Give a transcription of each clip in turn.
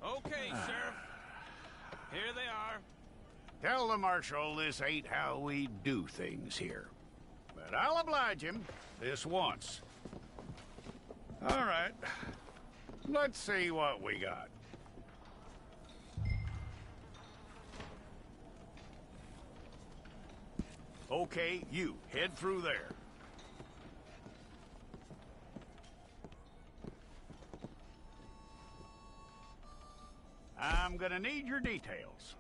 Okay, Sheriff. Here they are. Tell the Marshal this ain't how we do things here. But I'll oblige him this once. All right. Let's see what we got. Okay, you, head through there. I'm gonna need your details.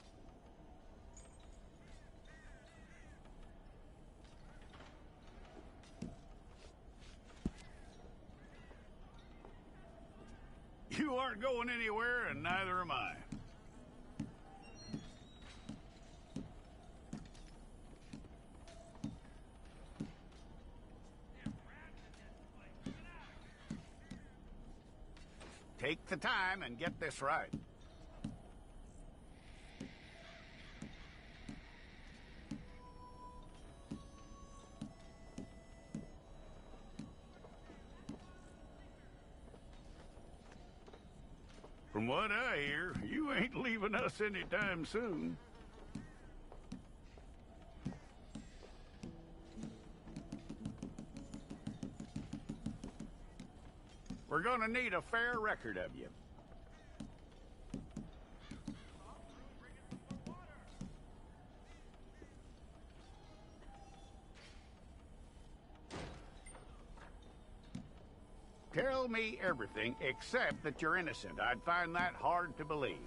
You aren't going anywhere, and neither am I. Take the time and get this right. From what I hear, you ain't leaving us anytime soon. We're gonna need a fair record of you. Tell me everything except that you're innocent. I'd find that hard to believe.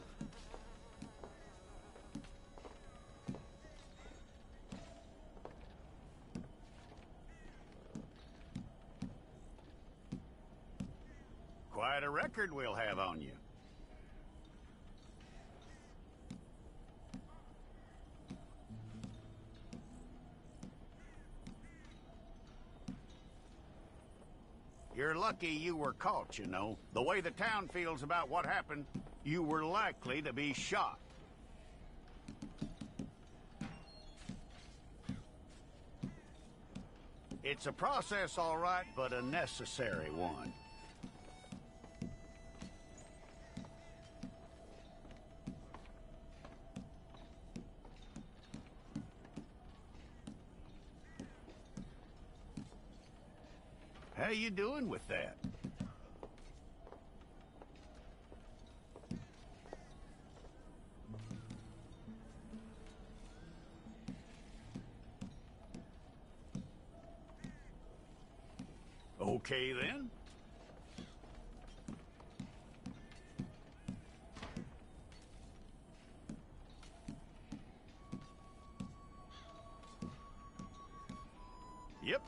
Quite a record we'll have on you. You're lucky you were caught, you know. The way the town feels about what happened, you were likely to be shot. It's a process, all right, but a necessary one. How you doing with that? Okay, then. Yep.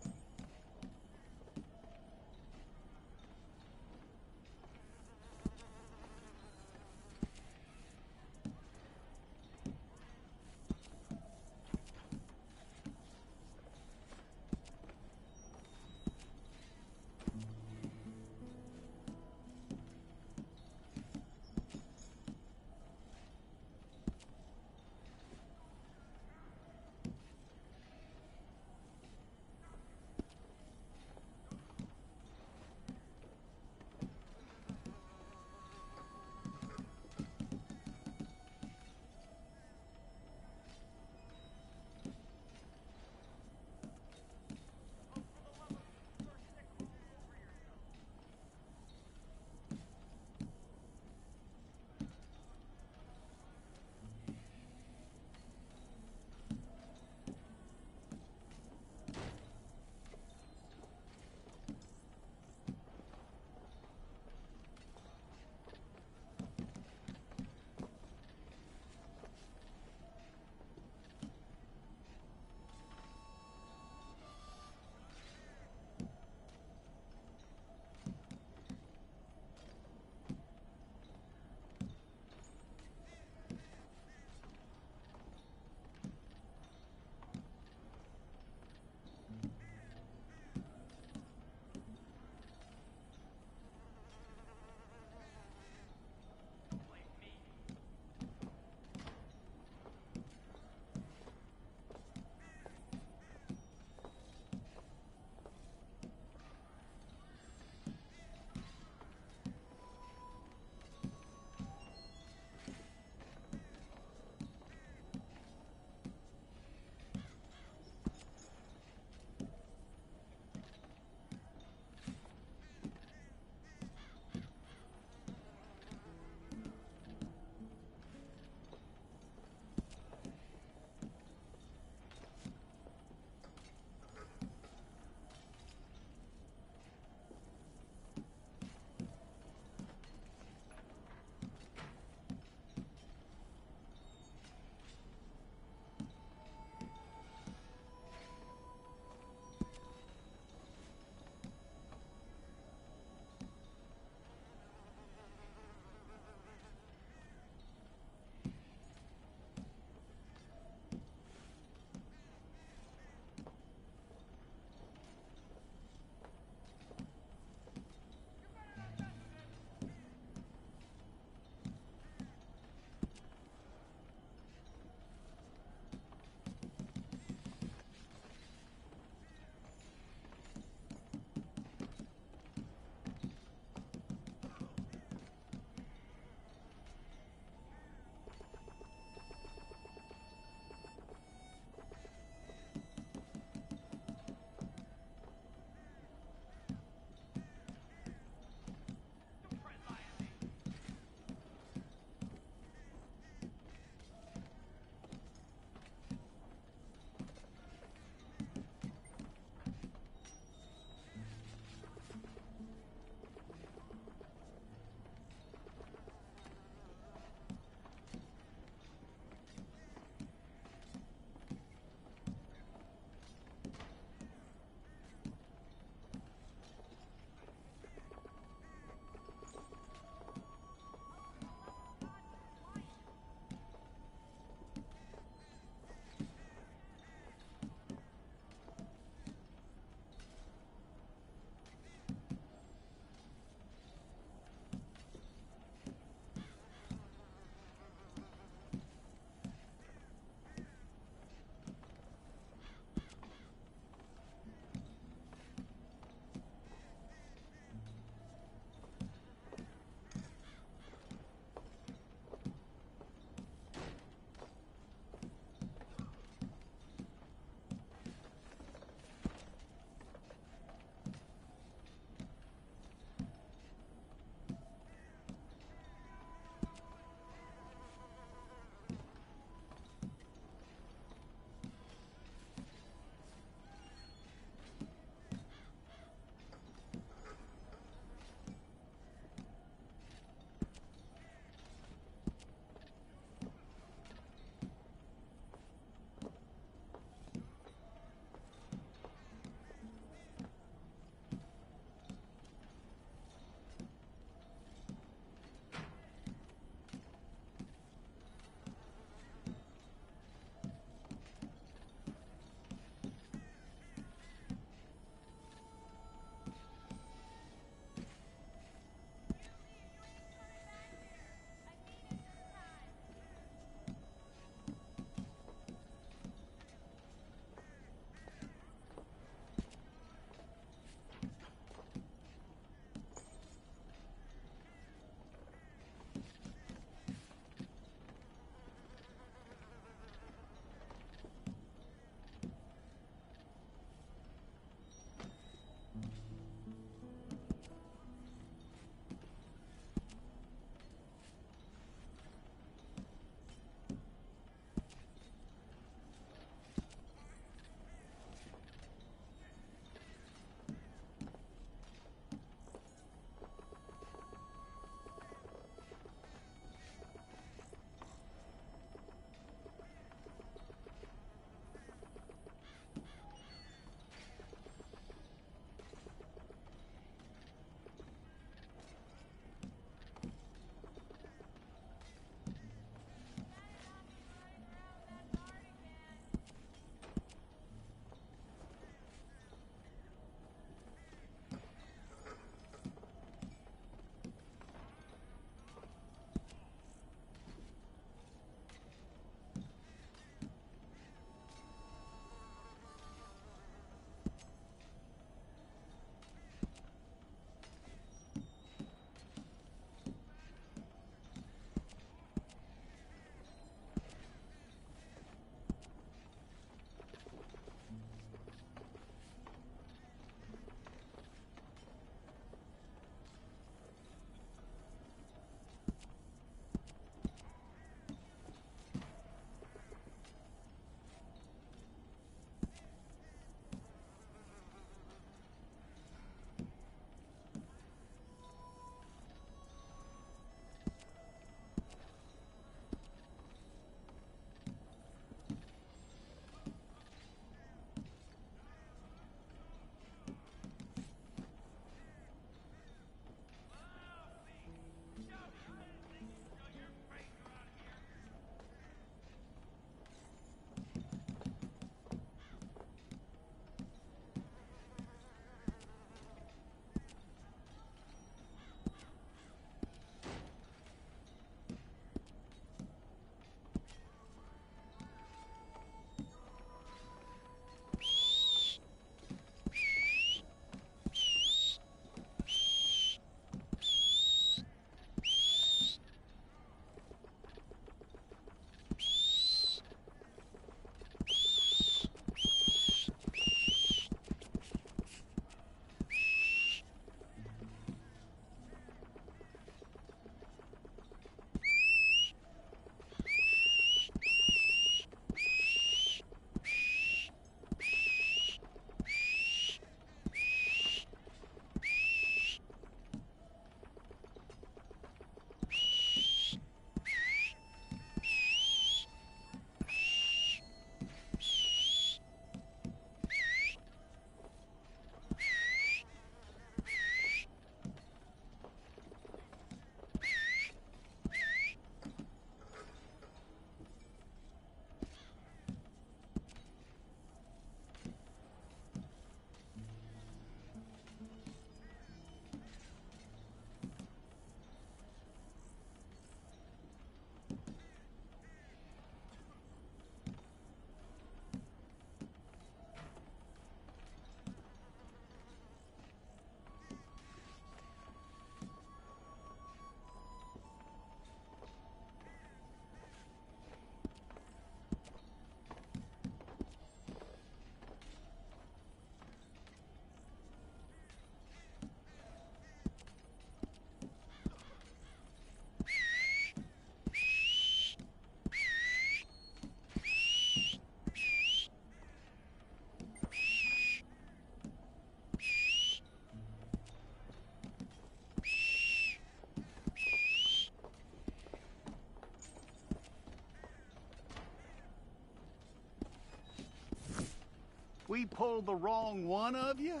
we pulled the wrong one of you?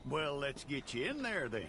Well, let's get you in there then.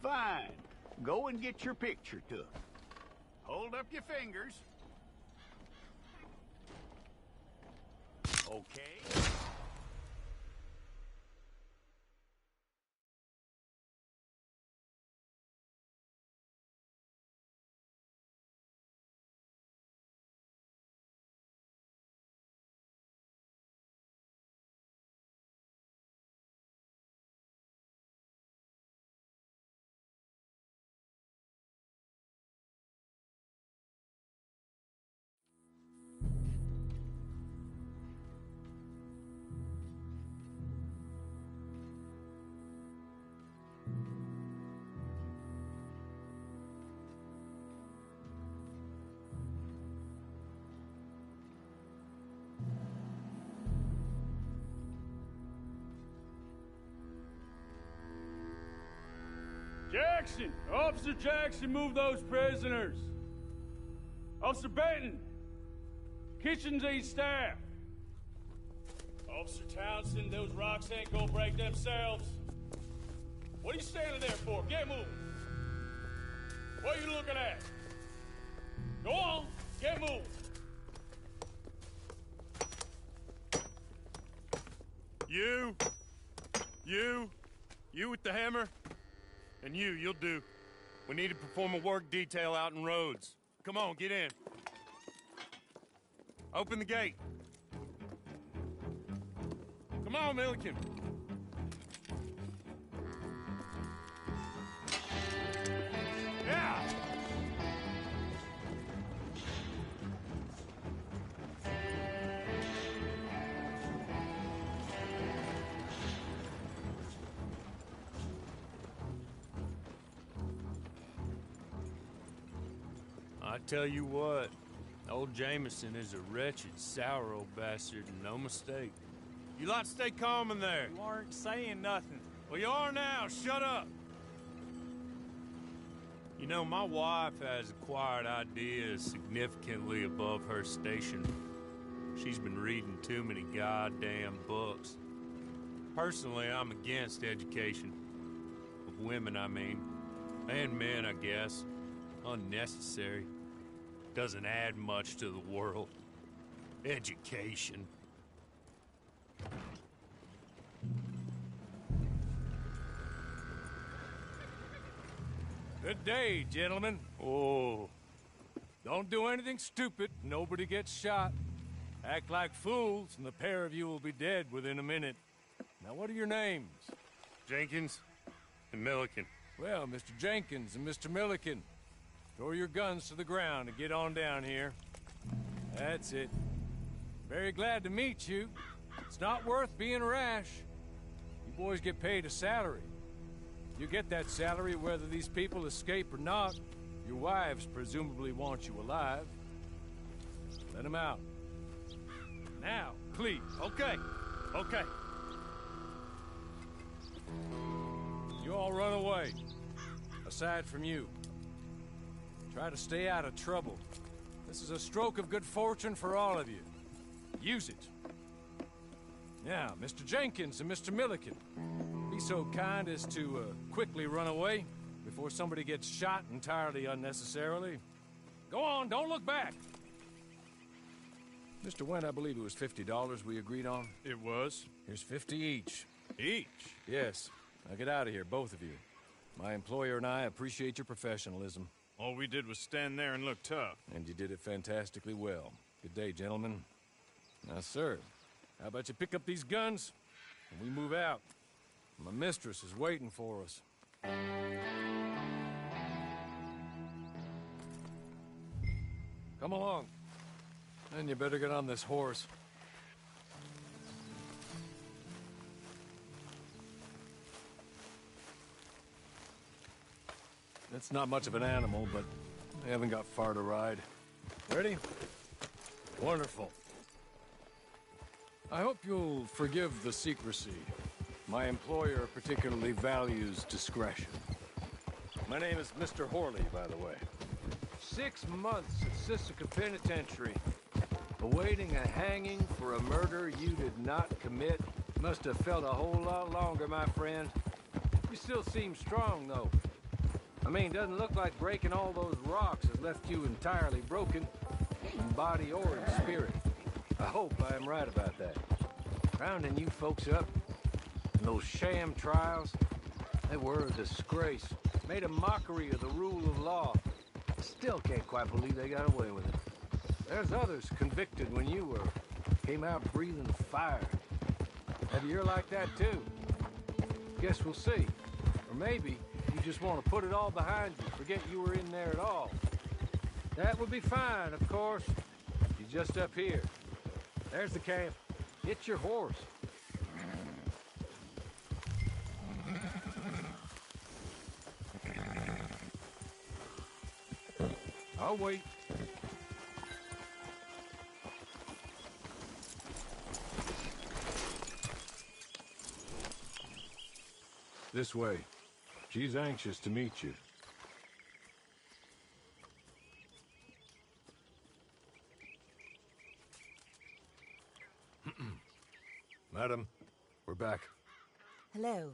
Fine. Go and get your picture took. Hold up your fingers. Okay. Jackson! Officer Jackson, move those prisoners! Officer Benton! Kitchens aid staff! Officer Townsend, those rocks ain't gonna break themselves. What are you standing there for? Get moving! What are you looking at? Go on, get moving! You with the hammer? And you'll do. We need to perform a work detail out in Rhodes. Come on, get in. Open the gate. Come on, Milliken. Yeah! I tell you what, old Jameson is a wretched, sour old bastard, and no mistake. You lot stay calm in there. You aren't saying nothing. Well, you are now. Shut up. You know, my wife has acquired ideas significantly above her station. She's been reading too many goddamn books. Personally, I'm against education. Of women, I mean. And men, I guess. Unnecessary. Doesn't add much to the world. Education. Good day, gentlemen. Oh, Don't do anything stupid. Nobody gets shot. Act like fools, and the pair of you will be dead within a minute. Now, what are your names? Jenkins and Milliken. Well, Mr. Jenkins and Mr. Milliken, throw your guns to the ground and get on down here. That's it. Very glad to meet you. It's not worth being rash. You boys get paid a salary. You get that salary whether these people escape or not. Your wives presumably want you alive. Let them out. Now, please. Okay. You all run away. Aside from you. Try to stay out of trouble. This is a stroke of good fortune for all of you. Use it. Now, Mr. Jenkins and Mr. Milliken, be so kind as to quickly run away before somebody gets shot entirely unnecessarily. Go on, don't look back. Mr. Wynn, I believe it was $50 we agreed on. It was. Here's 50 each. Each? Yes. Now get out of here, both of you. My employer and I appreciate your professionalism. All we did was stand there and look tough. And you did it fantastically well. Good day, gentlemen. Now, sir, how about you pick up these guns and we move out? My mistress is waiting for us. Come along. Then you better get on this horse. It's not much of an animal, but I haven't got far to ride. Ready? Wonderful. I hope you'll forgive the secrecy. My employer particularly values discretion. My name is Mr. Horley, by the way. 6 months at Sisika Penitentiary, awaiting a hanging for a murder you did not commit. Must have felt a whole lot longer, my friend. You still seem strong, though. I mean, doesn't look like breaking all those rocks has left you entirely broken, in body or in spirit. I hope I am right about that. Rounding you folks up, and those sham trials, they were a disgrace. Made a mockery of the rule of law. Still can't quite believe they got away with it. There's others convicted when you were. Came out breathing fire. Maybe you're like that too. Guess we'll see. Or maybe you just want to put it all behind you, forget you were in there at all. That would be fine, of course. You're just up here. There's the camp. Get your horse. I'll wait. This way. She's anxious to meet you. Madam, we're back. Hello.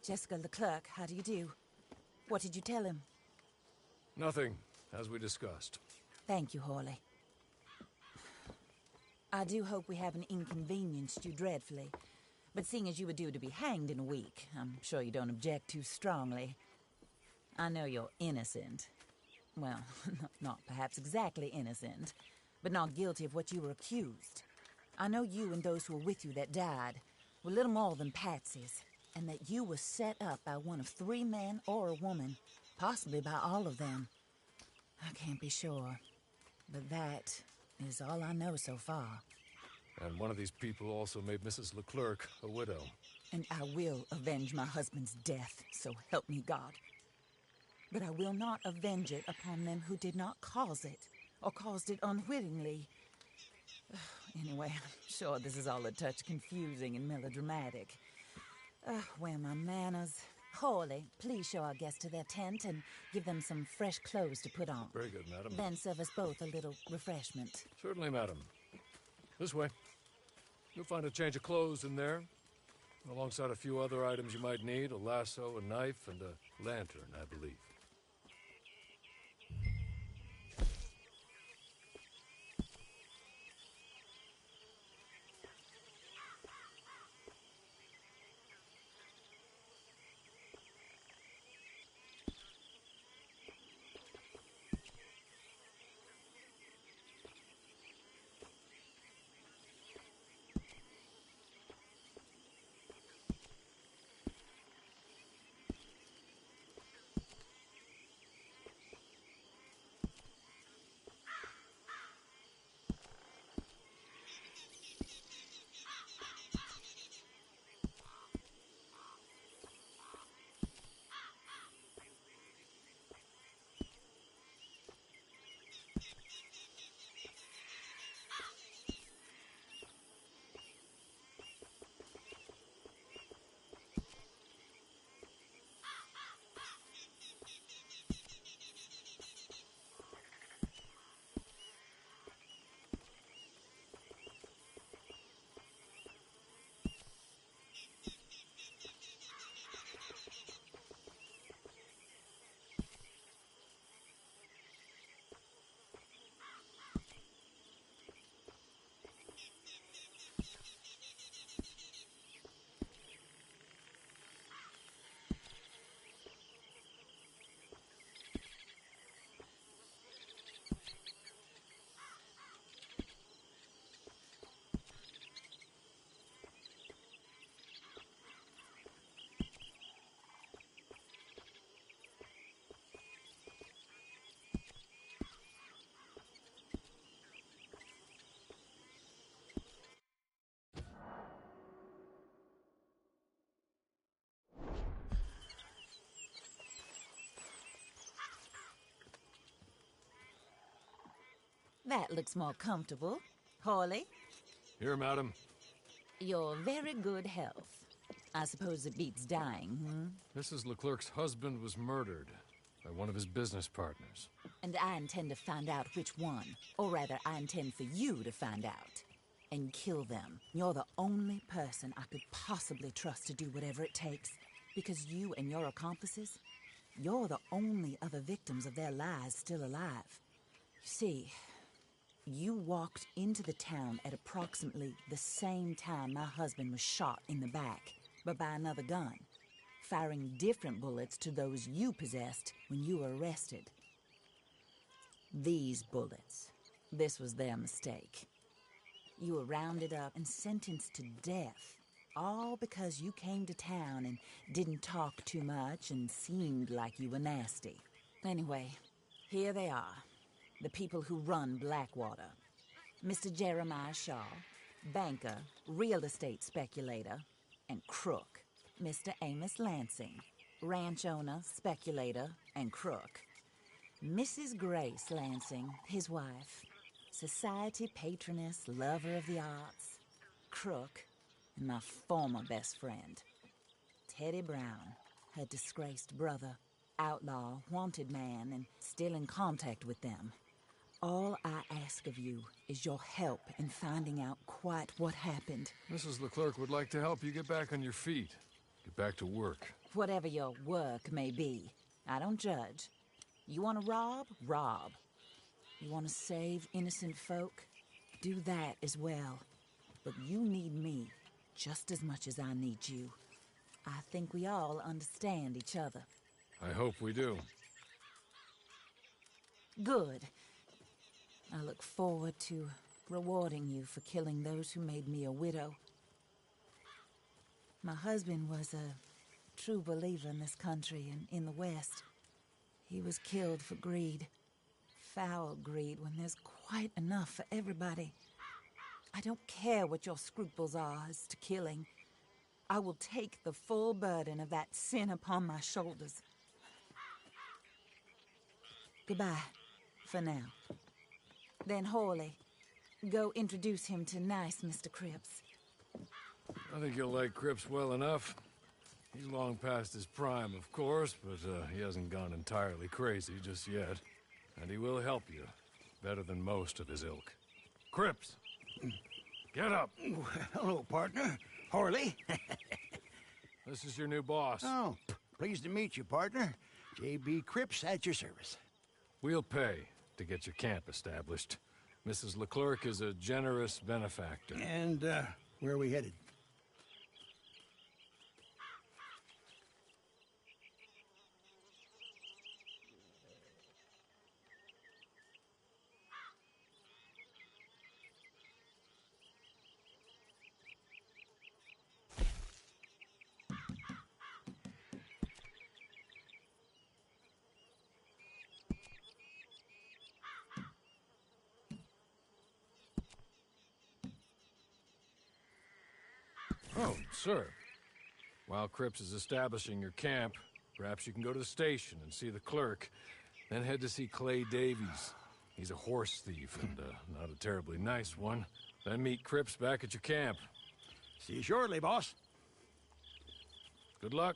Jessica Leclerc, how do you do? What did you tell him? Nothing, as we discussed. Thank you, Hawley. I do hope we haven't inconvenienced you dreadfully. But seeing as you were due to be hanged in a week, I'm sure you don't object too strongly. I know you're innocent. Well, not perhaps exactly innocent, but not guilty of what you were accused. I know you and those who were with you that died were little more than patsies, and that you were set up by one of 3 men or a woman, possibly by all of them. I can't be sure, but that is all I know so far. And one of these people also made Mrs. Leclerc a widow. And I will avenge my husband's death, so help me God. But I will not avenge it upon them who did not cause it, or caused it unwittingly. Anyway, I'm sure this is all a touch confusing and melodramatic. Where are my manners? Hawley, please show our guests to their tent and give them some fresh clothes to put on. Very good, madam. Then serve us both a little refreshment. Certainly, madam. This way. You'll find a change of clothes in there, alongside a few other items you might need, a lasso, a knife, and a lantern, I believe. That looks more comfortable. Hawley, Here, madam. your very good health. I suppose it beats dying, Mrs. Leclerc's husband was murdered by one of his business partners. And I intend to find out which one. Or rather, I intend for you to find out. And kill them. You're the only person I could possibly trust to do whatever it takes. Because you and your accomplices, you're the only other victims of their lies still alive. You see, you walked into the town at approximately the same time my husband was shot in the back, but by another gun, firing different bullets to those you possessed when you were arrested. These bullets, this was their mistake. You were rounded up and sentenced to death, all because you came to town and didn't talk too much and seemed like you were nasty. Anyway, here they are, the people who run Blackwater. Mr. Jeremiah Shaw, banker, real estate speculator, and crook. Mr. Amos Lansing, ranch owner, speculator, and crook. Mrs. Grace Lansing, his wife, society patroness, lover of the arts, crook, and my former best friend, Teddy Brown. her disgraced brother, outlaw, wanted man, and still in contact with them. All I ask of you is your help in finding out quite what happened. Mrs. Leclerc would like to help you get back on your feet. Get back to work. Whatever your work may be, I don't judge. You want to rob? Rob. You want to save innocent folk? Do that as well. But you need me just as much as I need you. I think we all understand each other. I hope we do. Good. I look forward to rewarding you for killing those who made me a widow. My husband was a true believer in this country and in the West. He was killed for greed. Foul greed when there's quite enough for everybody. I don't care what your scruples are as to killing. I will take the full burden of that sin upon my shoulders. Goodbye, for now. Then Hawley, go introduce him to nice Mr. Cripps. I think you'll like Cripps well enough. He's long past his prime, of course, but he hasn't gone entirely crazy just yet. And he will help you, better than most of his ilk. Cripps! Get up! Hello, partner. Hawley. This is your new boss. Oh, pleased to meet you, partner. J.B. Cripps at your service. We'll pay to get your camp established. Mrs. Leclerc is a generous benefactor. And, where are we headed? Oh, sir. While Cripps is establishing your camp, perhaps you can go to the station and see the clerk, then head to see Clay Davies. He's a horse thief, and not a terribly nice one. Then meet Cripps back at your camp. See you shortly, boss. Good luck.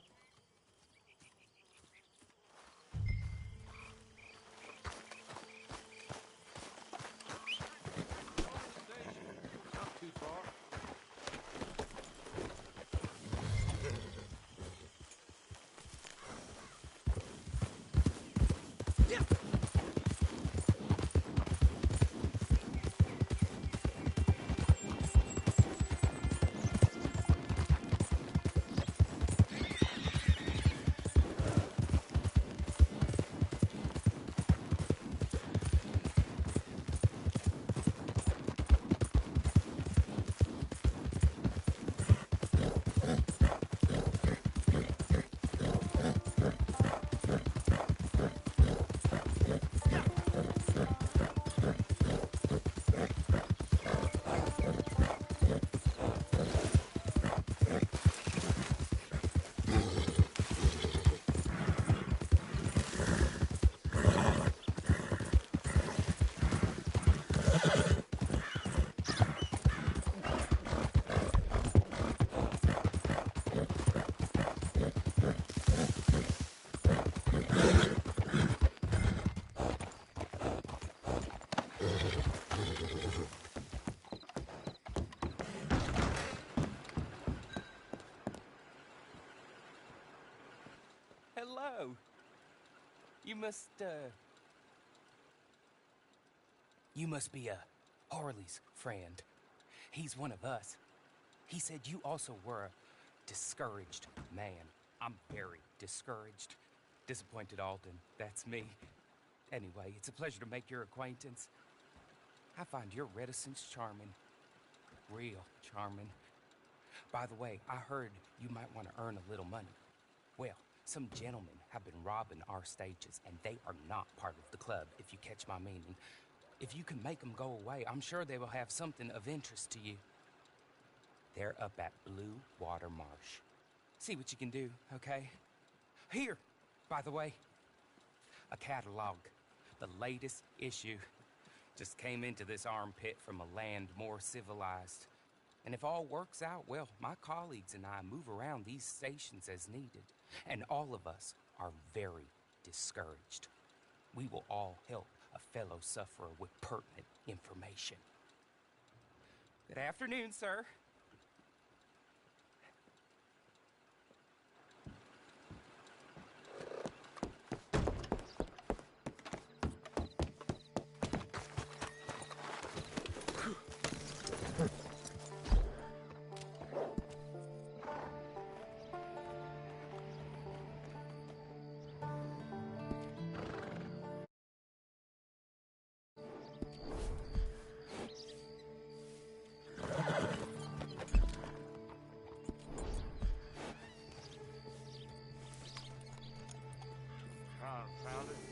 Hello. You must be Harley's friend. He's one of us. He said you also were a discouraged man. I'm very discouraged. Disappointed Alden, that's me. Anyway, it's a pleasure to make your acquaintance. I find your reticence charming. Real charming. By the way, I heard you might want to earn a little money. Well, some gentlemen have been robbing our stages, and they are not part of the club, if you catch my meaning. If you can make them go away, I'm sure they will have something of interest to you. They're up at Blue Water Marsh. See what you can do, okay? Here, by the way, a catalog. The latest issue. Just came into this armpit from a land more civilized. And if all works out, well, my colleagues and I move around these stations as needed. And all of us are very discouraged. We will all help a fellow sufferer with pertinent information. Good afternoon, sir. Found it.